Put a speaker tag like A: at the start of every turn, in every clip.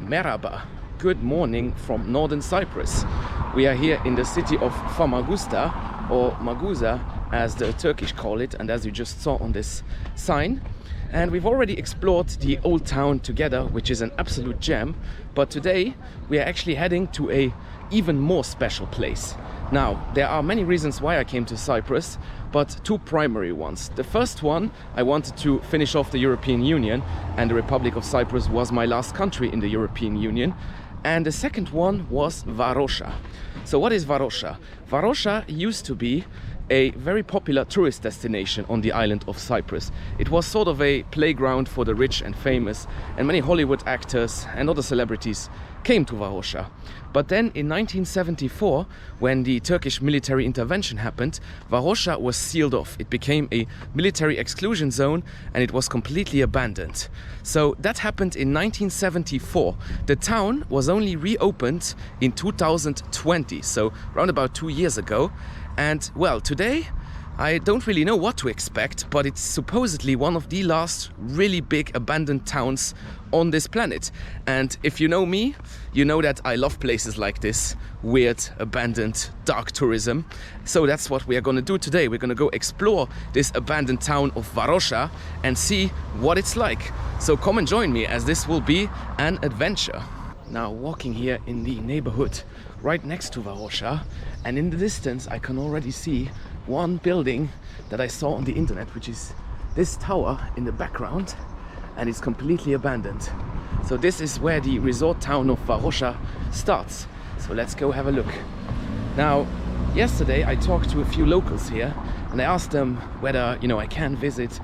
A: Merhaba, good morning from Northern Cyprus. We are here in the city of Famagusta, or Magusa as the Turkish call it, and as you just saw on this sign. And we've already explored the old town together, which is an absolute gem. But today we are actually heading to a even more special place. Now, there are many reasons why I came to Cyprus, but two primary ones. The first one, I wanted to finish off the European Union, and the Republic of Cyprus was my last country in the European Union. And the second one was Varosha. So what is Varosha? Varosha used to be a very popular tourist destination on the island of Cyprus. It was sort of a playground for the rich and famous, and many Hollywood actors and other celebrities came to Varosha. But then in 1974, when the Turkish military intervention happened, Varosha was sealed off. It became a military exclusion zone and it was completely abandoned. So that happened in 1974. The town was only reopened in 2020, so around about 2 years ago. And well, today I don't really know what to expect, but it's supposedly one of the last really big abandoned towns on this planet. And if you know me, you know that I love places like this, weird, abandoned, dark tourism. So that's what we are going to do today. We're going to go explore this abandoned town of Varosha and see what it's like. So come and join me, as this will be an adventure. Now, walking here in the neighborhood right next to Varosha, and in the distance I can already see one building that I saw on the internet, which is this tower in the background, and it's completely abandoned. So this is where the resort town of Varosha starts. So let's go have a look. Now, yesterday I talked to a few locals here and I asked them whether, I can visit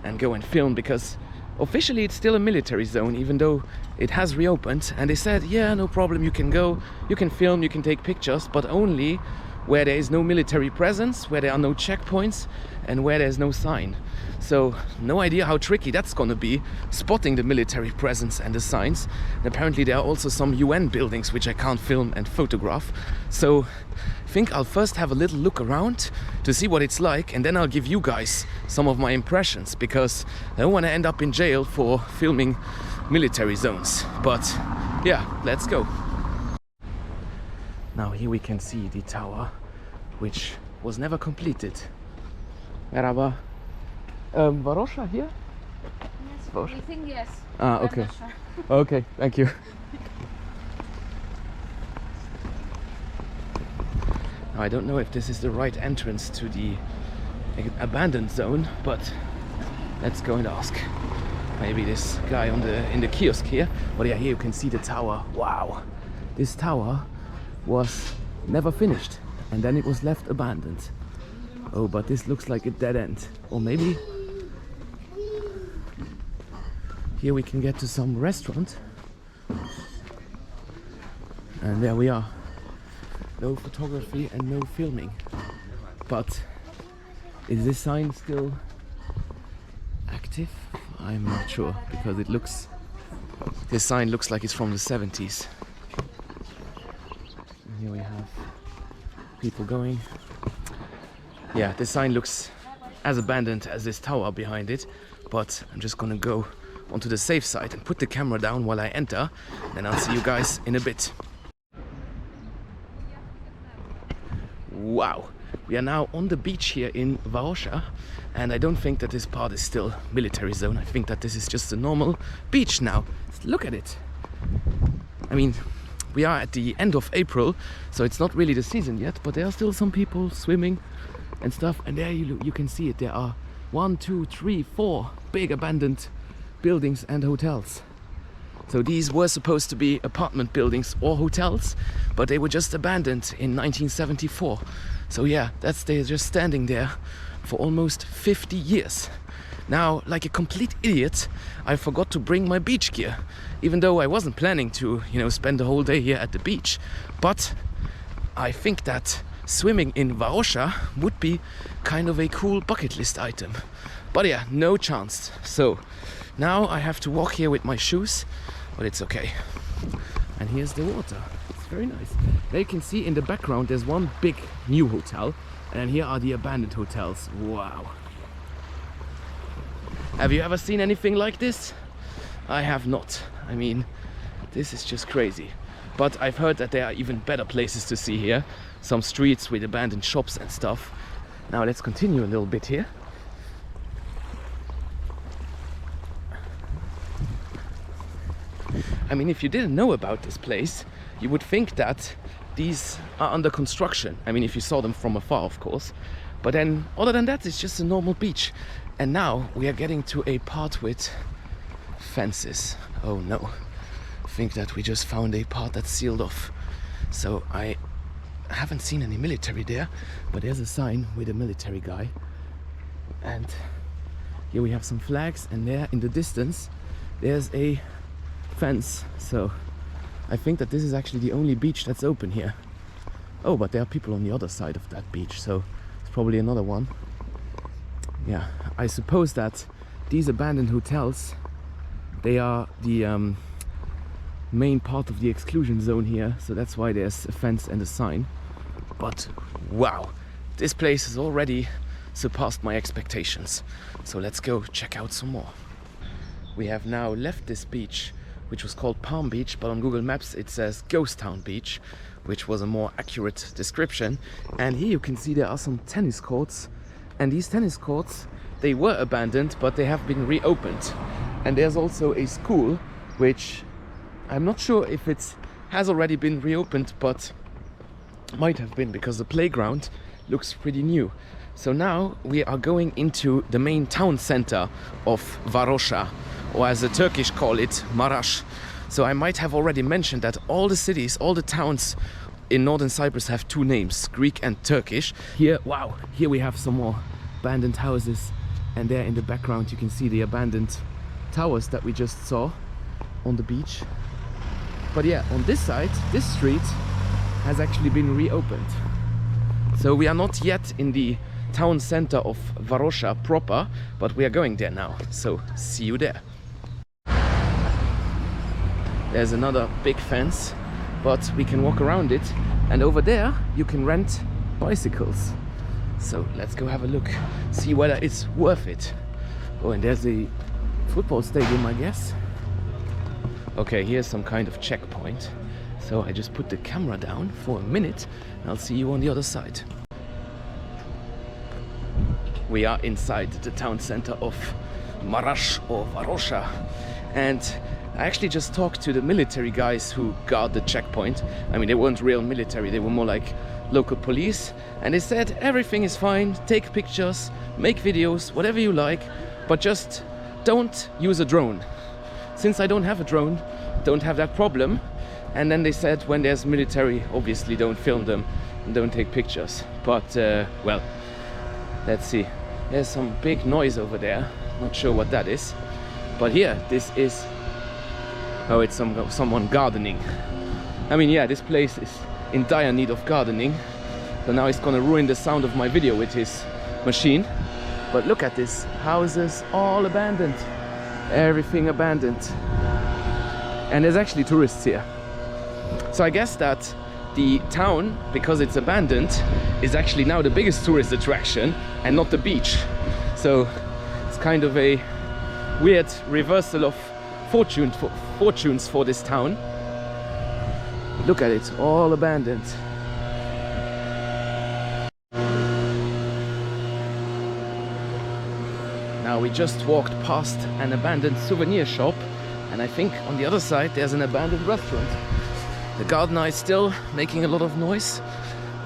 A: and go and film, because officially it's still a military zone, even though it has reopened. And they said, yeah, no problem, you can go, you can film, you can take pictures, but only where there is no military presence, where there are no checkpoints, and where there's no sign. So no idea how tricky that's gonna be, spotting the military presence and the signs. And apparently there are also some UN buildings which I can't film and photograph. So I think I'll first have a little look around to see what it's like, and then I'll give you guys some of my impressions, because I don't want to end up in jail for filming military zones. But yeah, let's go. Now here we can see the tower, which was never completed. Merhaba. Varosha here?
B: Yes,
A: Varosha?
B: we think yes.
A: Ah, okay. Okay, thank you. Now, I don't know if this is the right entrance to the abandoned zone, but let's go and ask. Maybe this guy in the kiosk here. But yeah, here you can see the tower. Wow, this tower was never finished, and then it was left abandoned. Oh, but this looks like a dead end. Or maybe here we can get to some restaurant. And there we are. No photography and no filming. But is this sign still active? I'm not sure, because this sign looks like it's from the 70s. And here we have people going. Yeah, this sign looks as abandoned as this tower behind it, but I'm just gonna go onto the safe side and put the camera down while I enter, and I'll see you guys in a bit. Wow, we are now on the beach here in Varosha, and I don't think that this part is still military zone. I think that this is just a normal beach now. Look at it. I mean, we are at the end of April, so it's not really the season yet, but there are still some people swimming and stuff. And there you can see it. There are 1, 2, 3, 4 big abandoned buildings and hotels. So these were supposed to be apartment buildings or hotels, but they were just abandoned in 1974. So yeah, they're just standing there for almost 50 years. Now, like a complete idiot, I forgot to bring my beach gear, even though I wasn't planning to, spend the whole day here at the beach. But I think that swimming in Varosha would be kind of a cool bucket list item. But yeah, no chance. So now I have to walk here with my shoes, but it's okay. And here's the water. It's very nice. There you can see in the background there's one big new hotel, and here are the abandoned hotels. Wow. Have you ever seen anything like this? I have not. I mean, This is just crazy. But I've heard that there are even better places to see here. Some streets with abandoned shops and stuff. Now let's continue a little bit here. I mean, if you didn't know about this place, you would think that these are under construction. I mean, if you saw them from afar, of course. But then, other than that, it's just a normal beach. And now we are getting to a part with fences. Oh no. I think that we just found a part that's sealed off. So I haven't seen any military there, but there's a sign with a military guy. And here we have some flags, and there in the distance, there's a fence. So I think that this is actually the only beach that's open here. Oh, but there are people on the other side of that beach, so it's probably another one. Yeah, I suppose that these abandoned hotels, they are the main part of the exclusion zone here, so that's why there's a fence and a sign. But wow, this place has already surpassed my expectations. So let's go check out some more. We have now left this beach, which was called Palm Beach, but on Google Maps it says Ghost Town Beach, which was a more accurate description. And here you can see there are some tennis courts, and these tennis courts, they were abandoned, but they have been reopened. And there's also a school, which I'm not sure if it has already been reopened, but might have been, because the playground looks pretty new. So now we are going into the main town center of Varosha, or as the Turkish call it, Marash. So I might have already mentioned that all the cities, all the towns in Northern Cyprus have two names, Greek and Turkish. Here, wow, here we have some more abandoned houses, and there in the background you can see the abandoned towers that we just saw on the beach. But yeah, on this side, this street has actually been reopened. So we are not yet in the town center of Varosha proper, but we are going there now. So see you there. There's another big fence, but we can walk around it. And over there, you can rent bicycles. So let's go have a look, see whether it's worth it. Oh, and there's a football stadium, I guess. Okay, here's some kind of checkpoint. So I just put the camera down for a minute, and I'll see you on the other side. We are inside the town center of Marash or Varosha, and I actually just talked to the military guys who guard the checkpoint. I mean, they weren't real military, they were more like local police, and they said everything is fine, take pictures, make videos, whatever you like, but just don't use a drone. Since I don't have a drone, don't have that problem. And then they said when there's military, obviously don't film them and don't take pictures. But well, let's see. There's some big noise over there, not sure what that is. But here, this is, oh, it's someone gardening. I mean, yeah, this place is in dire need of gardening. So now he's gonna ruin the sound of my video with his machine. But look at this, houses all abandoned. Everything abandoned. And there's actually tourists here. So I guess that the town, because it's abandoned, is actually now the biggest tourist attraction and not the beach. So it's kind of a weird reversal of fortunes for this town. Look at it, all abandoned. Now we just walked past an abandoned souvenir shop, and I think on the other side there's an abandoned restaurant. The gardener is still making a lot of noise,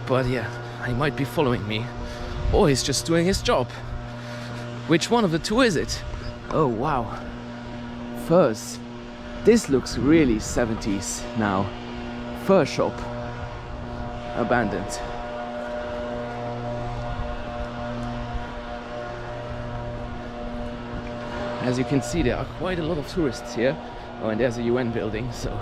A: but yeah, he might be following me, or he's just doing his job. Which one of the two is it? Oh wow, furs. This looks really 70s now. Fur shop, abandoned. As you can see, there are quite a lot of tourists here. Oh, and there's a UN building, so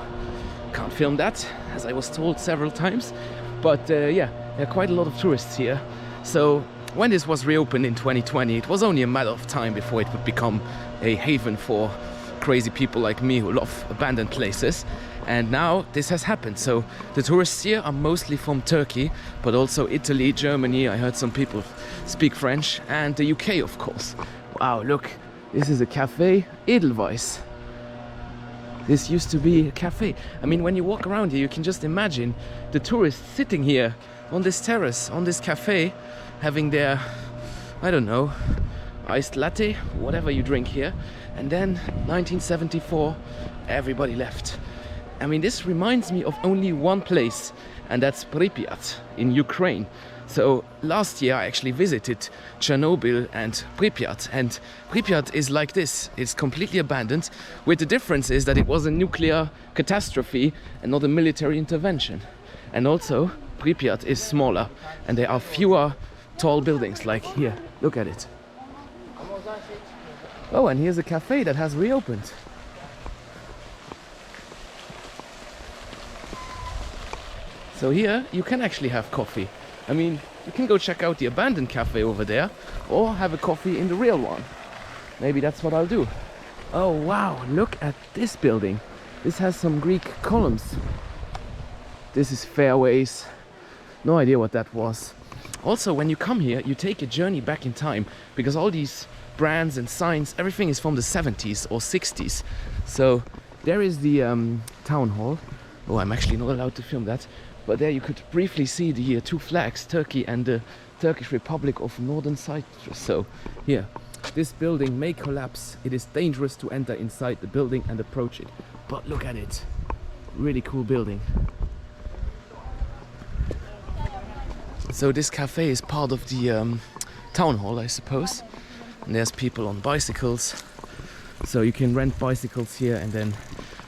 A: can't film that, as I was told several times. But yeah, there are quite a lot of tourists here. So when this was reopened in 2020, it was only a matter of time before it would become a haven for crazy people like me who love abandoned places. And now this has happened. So the tourists here are mostly from Turkey, but also Italy, Germany. I heard some people speak French, and the UK, of course. Wow, look, this is a cafe, Edelweiss. This used to be a cafe. I mean, when you walk around here, you can just imagine the tourists sitting here on this terrace, on this cafe, having their, I don't know, iced latte, whatever you drink here. And then 1974, everybody left. I mean, this reminds me of only one place, and that's Prypiat in Ukraine. So last year I actually visited Chernobyl and Prypiat, and Prypiat is like this. It's completely abandoned, with the difference is that it was a nuclear catastrophe and not a military intervention. And also Prypiat is smaller and there are fewer tall buildings like here. Look at it. Oh, and here's a cafe that has reopened. So here you can actually have coffee. I mean, you can go check out the abandoned cafe over there or have a coffee in the real one. Maybe that's what I'll do. Oh wow, look at this building. This has some Greek columns. This is Fairways. No idea what that was. Also, when you come here, you take a journey back in time because all these brands and signs, everything is from the 70s or 60s. So there is the town hall. Oh, I'm actually not allowed to film that. But there you could briefly see the two flags, Turkey and the Turkish Republic of Northern Cyprus. So here, this building may collapse. It is dangerous to enter inside the building and approach it. But look at it. Really cool building. So this cafe is part of the town hall, I suppose. And there's people on bicycles. So you can rent bicycles here and then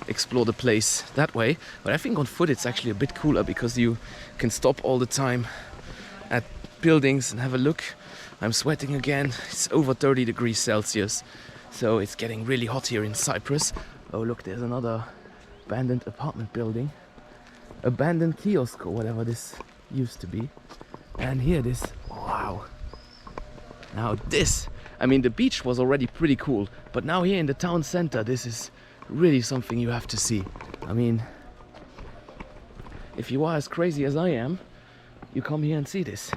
A: explore the place that way. But I think on foot it's actually a bit cooler because you can stop all the time at buildings and have a look. I'm sweating again. It's over 30 degrees Celsius, so it's getting really hot here in Cyprus. Oh look, there's another abandoned apartment building, abandoned kiosk or whatever this used to be. And here this, wow, now this, I mean the beach was already pretty cool, but now here in the town center this is really something you have to see. I mean, if you are as crazy as I am, you come here and see this.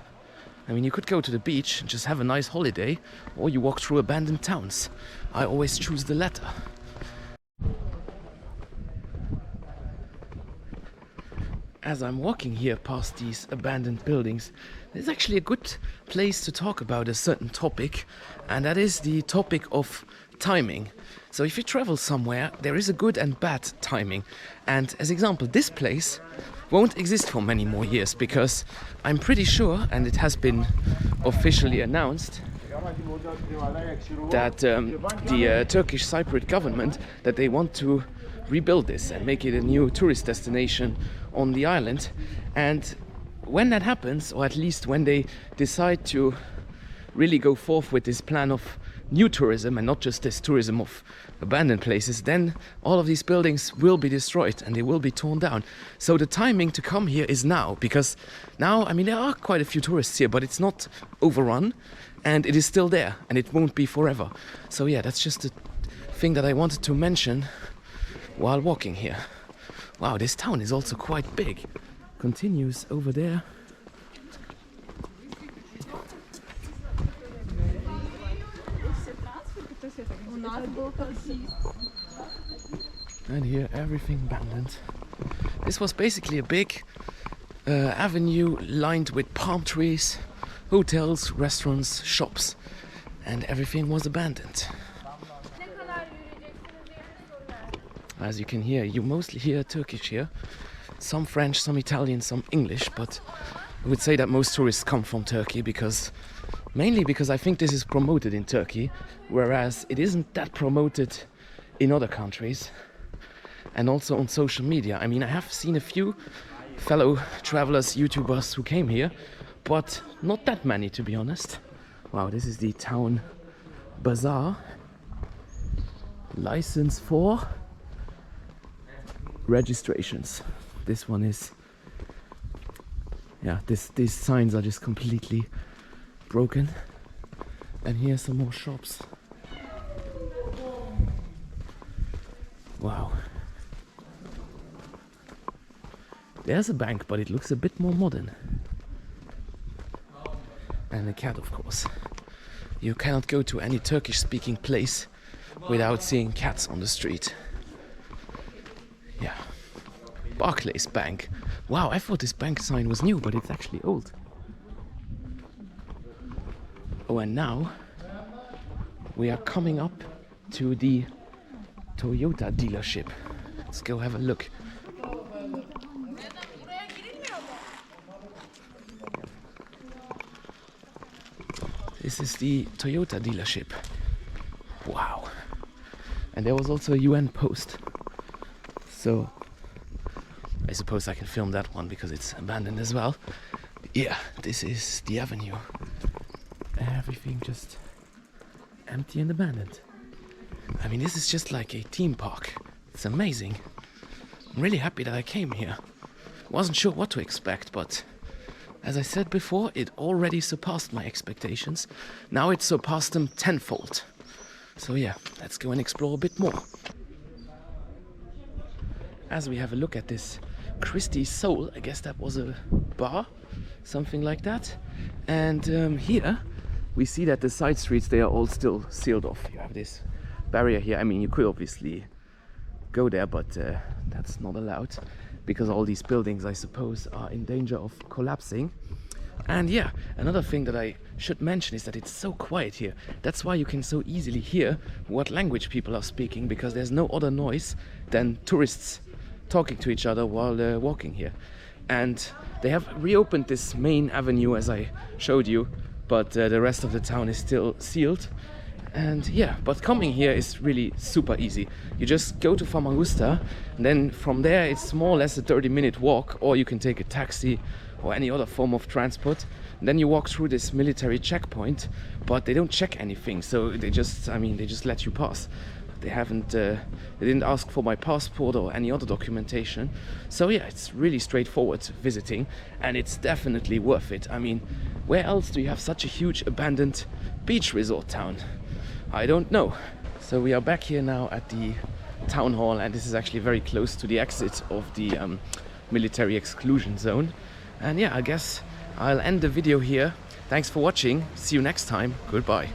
A: I mean, you could go to the beach and just have a nice holiday, or you walk through abandoned towns. I always choose the latter. As I'm walking here past these abandoned buildings, there's actually a good place to talk about a certain topic, and that is the topic of timing. So if you travel somewhere, there is a good and bad timing. And as example, this place won't exist for many more years because I'm pretty sure, and it has been officially announced, that the Turkish Cypriot government, that they want to rebuild this and make it a new tourist destination on the island. And when that happens, or at least when they decide to really go forth with this plan of new tourism and not just this tourism of abandoned places, then all of these buildings will be destroyed and they will be torn down. So the timing to come here is now, because now, I mean, there are quite a few tourists here, but it's not overrun and it is still there and it won't be forever. So yeah, that's just a thing that I wanted to mention while walking here. Wow, this town is also quite big. Continues over there. And here everything abandoned. This was basically a big avenue lined with palm trees, hotels, restaurants, shops, and everything was abandoned. As you can hear, you mostly hear Turkish here. Some French, some Italian, some English, but I would say that most tourists come from Turkey mainly because I think this is promoted in Turkey, whereas it isn't that promoted in other countries and also on social media. I mean, I have seen a few fellow travelers, YouTubers who came here, but not that many, to be honest. Wow, this is the town bazaar. License for registrations. This one is, yeah, these signs are just completely broken. And here's some more shops. Wow. There's a bank, but it looks a bit more modern. And a cat, of course. You cannot go to any Turkish-speaking place without seeing cats on the street. Yeah. Barclays Bank. Wow, I thought this bank sign was new, but it's actually old. Oh, and now we are coming up to the Toyota dealership. Let's go have a look. This is the Toyota dealership. Wow. And there was also a UN post. So I suppose I can film that one because it's abandoned as well. Yeah, this is the avenue. Everything just empty and abandoned. I mean, this is just like a theme park. It's amazing. I'm really happy that I came here. Wasn't sure what to expect, but as I said before, it already surpassed my expectations. Now it surpassed them tenfold. So yeah, let's go and explore a bit more. As we have a look at this Christie's Soul, I guess that was a bar, something like that. And here we see that the side streets, they are all still sealed off. You have this barrier here. I mean, you could obviously go there, but that's not allowed because all these buildings, I suppose, are in danger of collapsing. And yeah, another thing that I should mention is that it's so quiet here. That's why you can so easily hear what language people are speaking, because there's no other noise than tourists talking to each other while they're walking here. And they have reopened this main avenue as I showed you, but the rest of the town is still sealed. And yeah, but coming here is really super easy. You just go to Famagusta, and then from there it's more or less a 30-minute walk, or you can take a taxi or any other form of transport. And then you walk through this military checkpoint, but they don't check anything, so they just let you pass. They didn't ask for my passport or any other documentation. So yeah, it's really straightforward visiting, and it's definitely worth it. I mean, where else do you have such a huge abandoned beach resort town? I don't know. So we are back here now at the town hall, and this is actually very close to the exit of the military exclusion zone. And yeah, I guess I'll end the video here. Thanks for watching. See you next time. Goodbye.